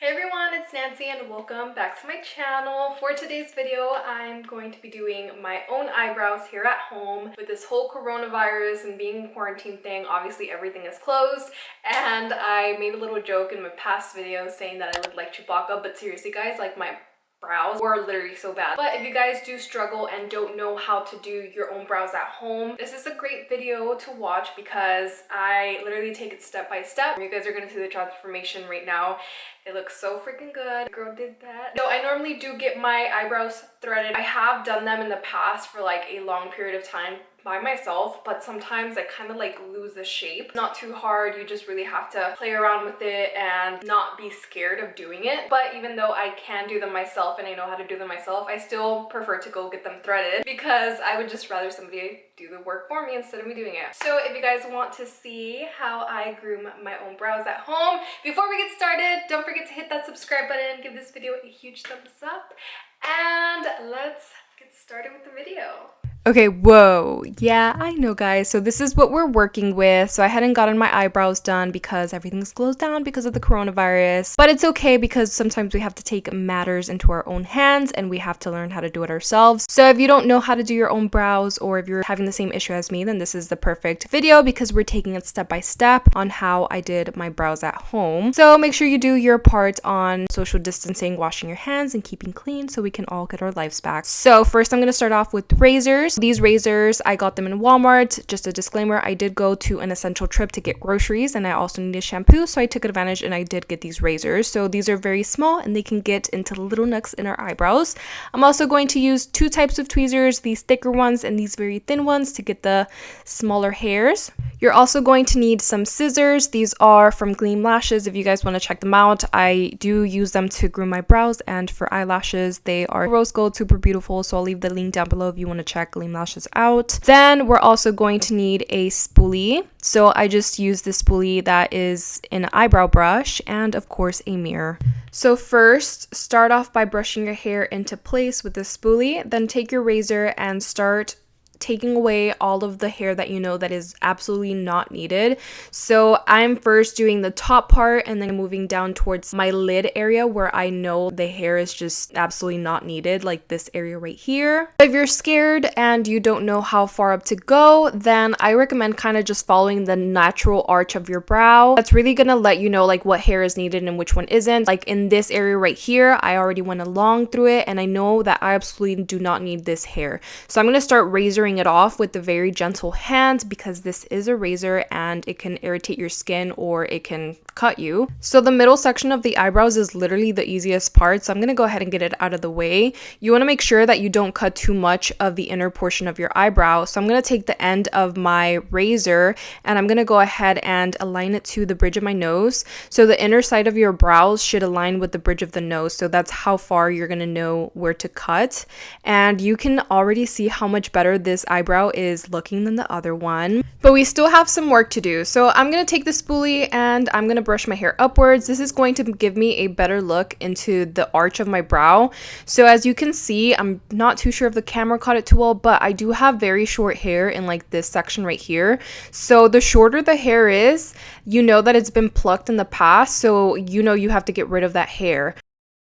Hey everyone, it's Nancy and welcome back to my channel. For today's video, I'm going to be doing my own eyebrows here at home. With this whole coronavirus and being in quarantine thing, obviously everything is closed, and I made a little joke in my past video saying that I look like Chewbacca, but seriously guys, like my brows were literally so bad. But if you guys do struggle and don't know how to do your own brows at home, this is a great video to watch because I literally take it step by step. You guys are gonna see the transformation right now. It looks so freaking good. The girl did that. So I normally do get my eyebrows threaded. I have done them in the past for like a long period of time by myself, but sometimes I kind of like lose the shape. Not too hard, you just really have to play around with it and not be scared of doing it. But even though I can do them myself and I know how to do them myself, I still prefer to go get them threaded because I would just rather somebody do the work for me instead of me doing it. So if you guys want to see how I groom my own brows at home, before we get started, don't forget to hit that subscribe button, give this video a huge thumbs up, and let's get started with the video. Okay, whoa. Yeah, I know guys. So this is what we're working with. So I hadn't gotten my eyebrows done because everything's closed down because of the coronavirus. But it's okay because sometimes we have to take matters into our own hands and we have to learn how to do it ourselves. So if you don't know how to do your own brows or if you're having the same issue as me, then this is the perfect video because we're taking it step by step on how I did my brows at home. So make sure you do your part on social distancing, washing your hands and keeping clean so we can all get our lives back. So first I'm going to start off with razors. These razors, I got them in Walmart. Just a disclaimer, I did go to an essential trip to get groceries and I also needed shampoo, so I took advantage and I did get these razors. So these are very small and they can get into little nooks in our eyebrows. I'm also going to use two types of tweezers, these thicker ones and these very thin ones to get the smaller hairs. You're also going to need some scissors. These are from Gleam Lashes. If you guys want to check them out, I do use them to groom my brows, and for eyelashes, they are rose gold, super beautiful. So I'll leave the link down below if you want to check Gleam Lashes out. Then we're also going to need a spoolie. So I just use the spoolie that is an eyebrow brush and of course a mirror. So first, start off by brushing your hair into place with the spoolie, then take your razor and start taking away all of the hair that you know that is absolutely not needed. So I'm first doing the top part and then moving down towards my lid area where I know the hair is just absolutely not needed, like this area right here. If you're scared and you don't know how far up to go, then I recommend kind of just following the natural arch of your brow. That's really gonna let you know like what hair is needed and which one isn't. Like in this area right here, I already went along through it and I know that I absolutely do not need this hair. So I'm gonna start razoring it off with a very gentle hand because this is a razor and it can irritate your skin or it can cut you. So the middle section of the eyebrows is literally the easiest part, so I'm gonna go ahead and get it out of the way. You want to make sure that you don't cut too much of the inner portion of your eyebrow. So I'm gonna take the end of my razor and I'm gonna go ahead and align it to the bridge of my nose. So the inner side of your brows should align with the bridge of the nose, so that's how far you're gonna know where to cut. And you can already see how much better this eyebrow is looking than the other one, but we still have some work to do. So I'm going to take the spoolie and I'm going to brush my hair upwards. This is going to give me a better look into the arch of my brow. So as you can see, I'm not too sure if the camera caught it too well, but I do have very short hair in like this section right here. So the shorter the hair is, you know that it's been plucked in the past, so you know you have to get rid of that hair.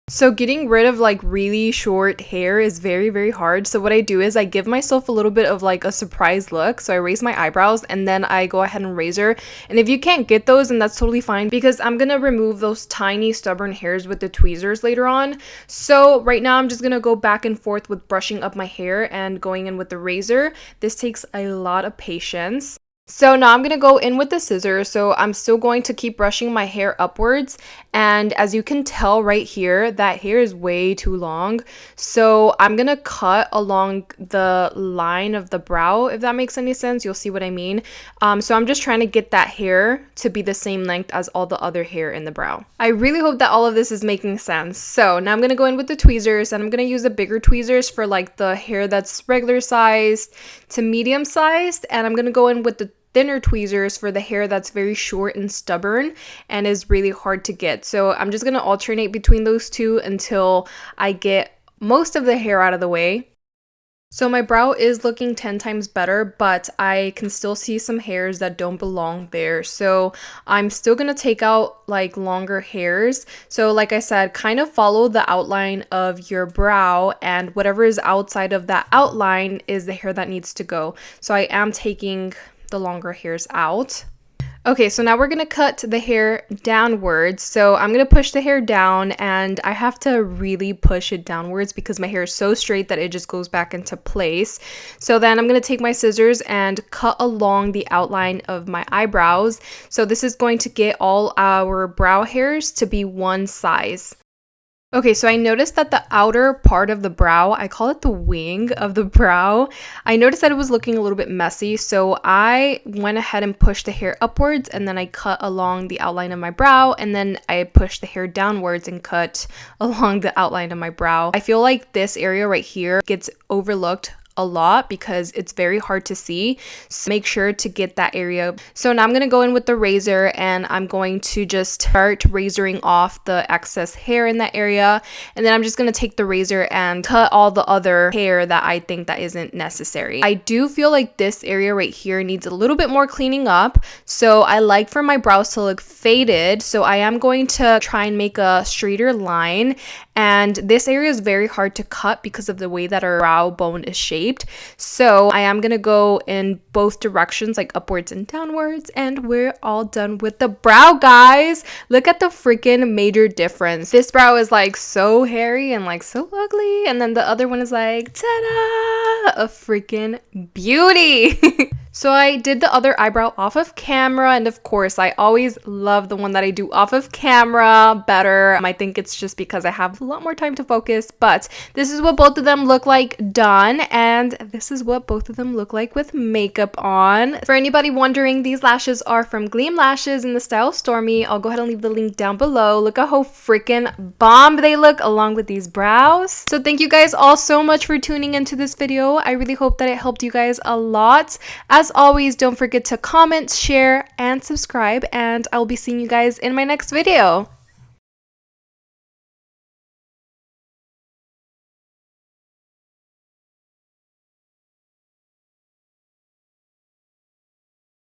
So getting rid of like really short hair is very, very hard. So what I do is I give myself a little bit of like a surprise look. So I raise my eyebrows and then I go ahead and razor. And if you can't get those, then that's totally fine because I'm going to remove those tiny stubborn hairs with the tweezers later on. So right now I'm just going to go back and forth with brushing up my hair and going in with the razor. This takes a lot of patience. So now I'm going to go in with the scissors. So I'm still going to keep brushing my hair upwards. And as you can tell right here, that hair is way too long. So I'm going to cut along the line of the brow, if that makes any sense. You'll see what I mean. So I'm just trying to get that hair to be the same length as all the other hair in the brow. I really hope that all of this is making sense. So now I'm going to go in with the tweezers and I'm going to use the bigger tweezers for like the hair that's regular sized to medium sized. And I'm going to go in with the thinner tweezers for the hair that's very short and stubborn and is really hard to get. So I'm just going to alternate between those two until I get most of the hair out of the way. So my brow is looking 10 times better, but I can still see some hairs that don't belong there. So I'm still gonna take out like longer hairs. So like I said, kind of follow the outline of your brow, and whatever is outside of that outline is the hair that needs to go. So I am taking the longer hairs out. Okay, so now we're gonna cut the hair downwards. So I'm gonna push the hair down, and I have to really push it downwards because my hair is so straight that it just goes back into place. So then I'm gonna take my scissors and cut along the outline of my eyebrows. So this is going to get all our brow hairs to be one size. Okay, so I noticed that the outer part of the brow, I call it the wing of the brow, I noticed that it was looking a little bit messy, so I went ahead and pushed the hair upwards, and then I cut along the outline of my brow, and then I pushed the hair downwards and cut along the outline of my brow. I feel like this area right here gets overlooked a lot because it's very hard to see, so make sure to get that area. So now I'm going to go in with the razor, and I'm going to just start razoring off the excess hair in that area, and then I'm just going to take the razor and cut all the other hair that I think that isn't necessary. I do feel like this area right here needs a little bit more cleaning up, so I like for my brows to look faded, so I am going to try and make a straighter line. And this area is very hard to cut because of the way that our brow bone is shaped. So I am going to go in both directions, like upwards and downwards. And we're all done with the brow, guys. Look at the freaking major difference. This brow is like so hairy and like so ugly. And then the other one is like, ta-da! A freaking beauty. So I did the other eyebrow off of camera, and of course I always love the one that I do off of camera better. I think it's just because I have a lot more time to focus, but this is what both of them look like done, and this is what both of them look like with makeup on. For anybody wondering, these lashes are from Gleam Lashes in the style Stormy. I'll go ahead and leave the link down below. Look at how freaking bomb they look along with these brows. So thank you guys all so much for tuning into this video. I really hope that it helped you guys a lot. As always, don't forget to comment, share, and subscribe, and I'll be seeing you guys in my next video.